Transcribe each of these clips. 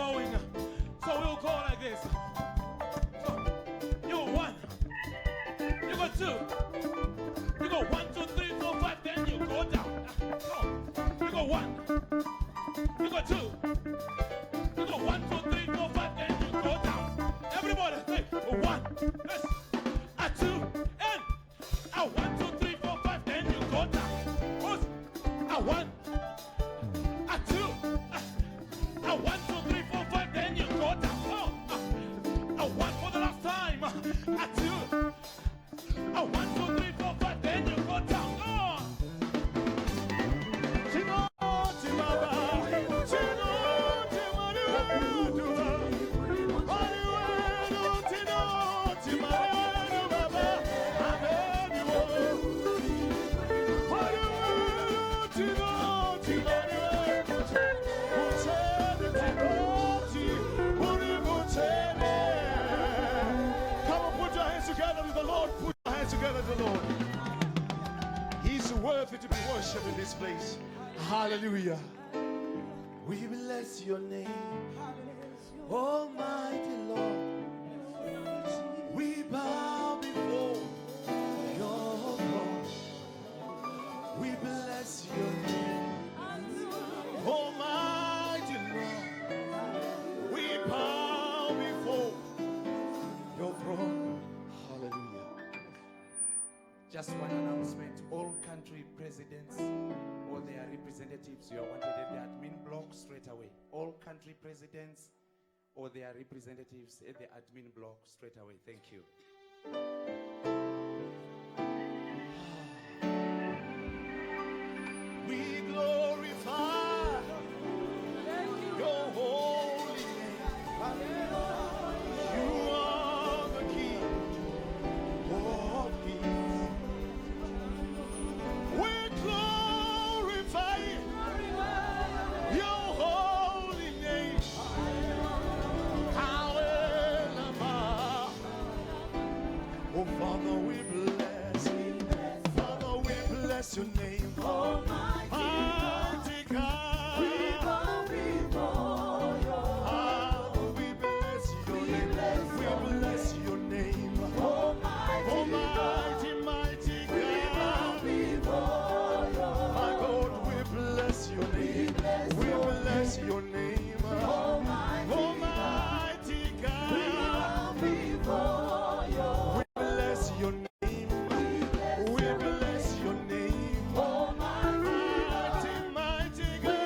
going. So we'll go like this. So you go 1, you go 2, you go 1, 2, 3, 4, 5, then you go down. So you go 1, you go 2, you go 1, 2, 3, 4, 5, then you go down. Everybody say 1, yes, a 2, and a 1, 2, 3, 4, 5, then you go down. A 1, a 2, a 1, 2, 3, 4, 5, then you go down. A 1 for the last time. A 2, a 1, 2, 3, 4, 5, then you go down. He's worthy to be worshipped in this place. Hallelujah. We bless your name, Almighty Lord. We bow before your throne. We bless your name, Almighty Lord. We bow before your throne. Hallelujah. Just one announcement. All country presidents or their representatives, you are wanted at the admin block straight away. All country presidents or their representatives at the admin block straight away. Thank you. We glorify your holy name. You are the King of kings. We glorify your holy name. Oh, Father, we bless you. Father, we bless your name. Mighty God. We bow before your Father, we bless your name. We bless your name. Almighty, mighty God. We bow before your my God, we bless your name. We bless your name. Almighty God. We bow before your bless your name. We bless your name. Almighty, mighty God.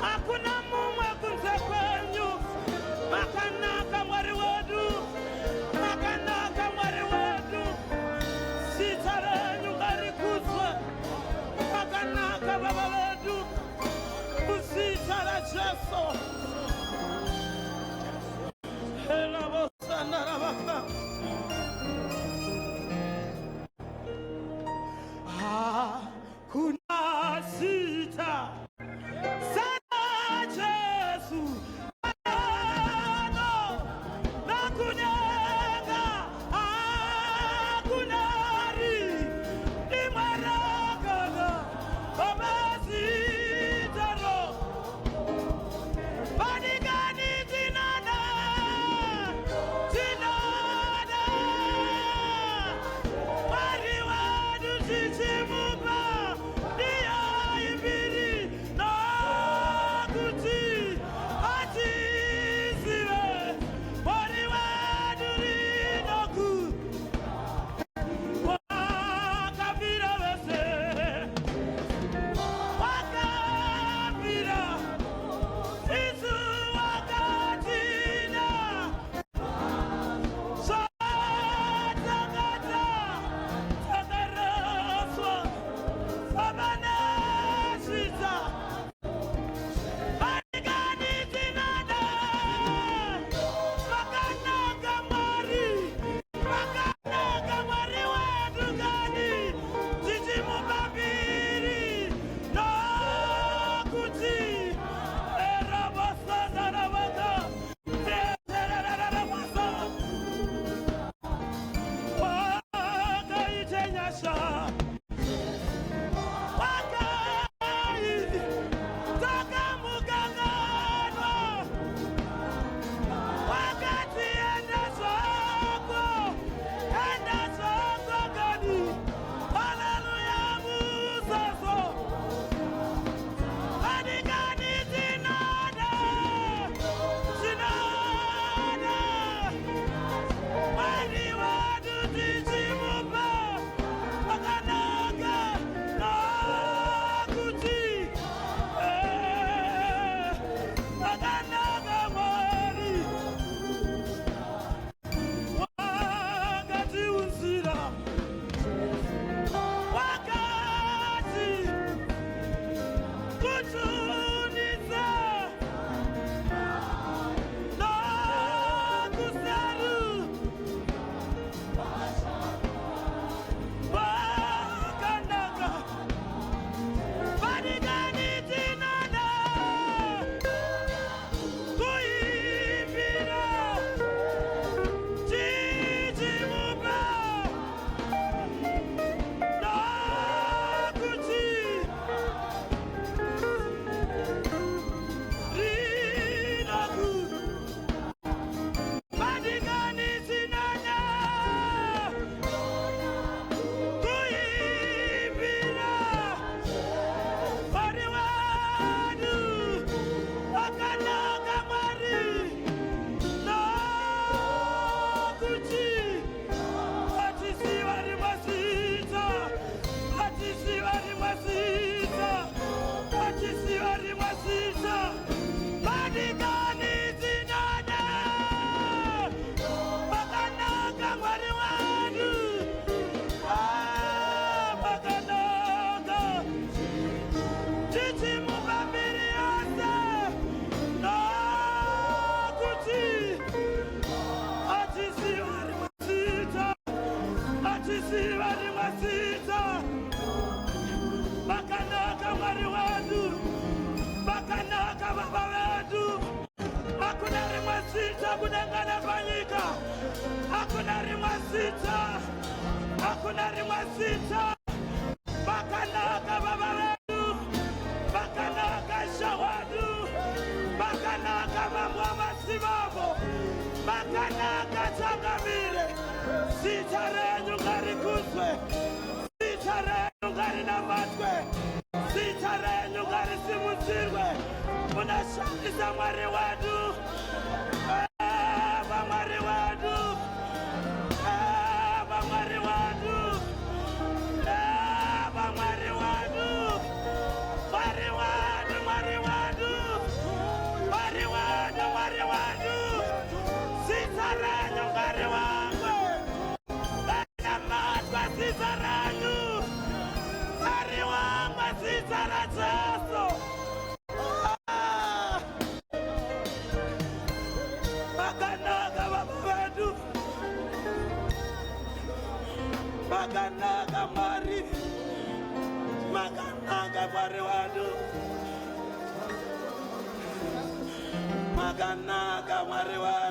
Hakuna Mungu kunza kwenyu. zita kudangana panyika. Hakuna rimwe zita. Hakuna rimwe zita. Makanaka baba vedu. Makanaka shawadu. Makanaka mamwa masivavo. Makanaka changamire. Zita renyu ngarikuzwe. Zita renyu ngarinamatwe. Zita renyu ngarisimudzirwe. Munashandisa Mwari wedu. Mwari wedu. Mwari wedu. Mwari wedu. Mwari wedu. Mwari wedu. Mwari wedu. Mwari wedu. Zita renyu ngari wangu. Namatwa zita renyu. Mwari wangu zita ra Jesu. Makanaka baba vedu. Makanaka Mwari. Makanaka Mwari wedu. Makanaka Mwari wedu.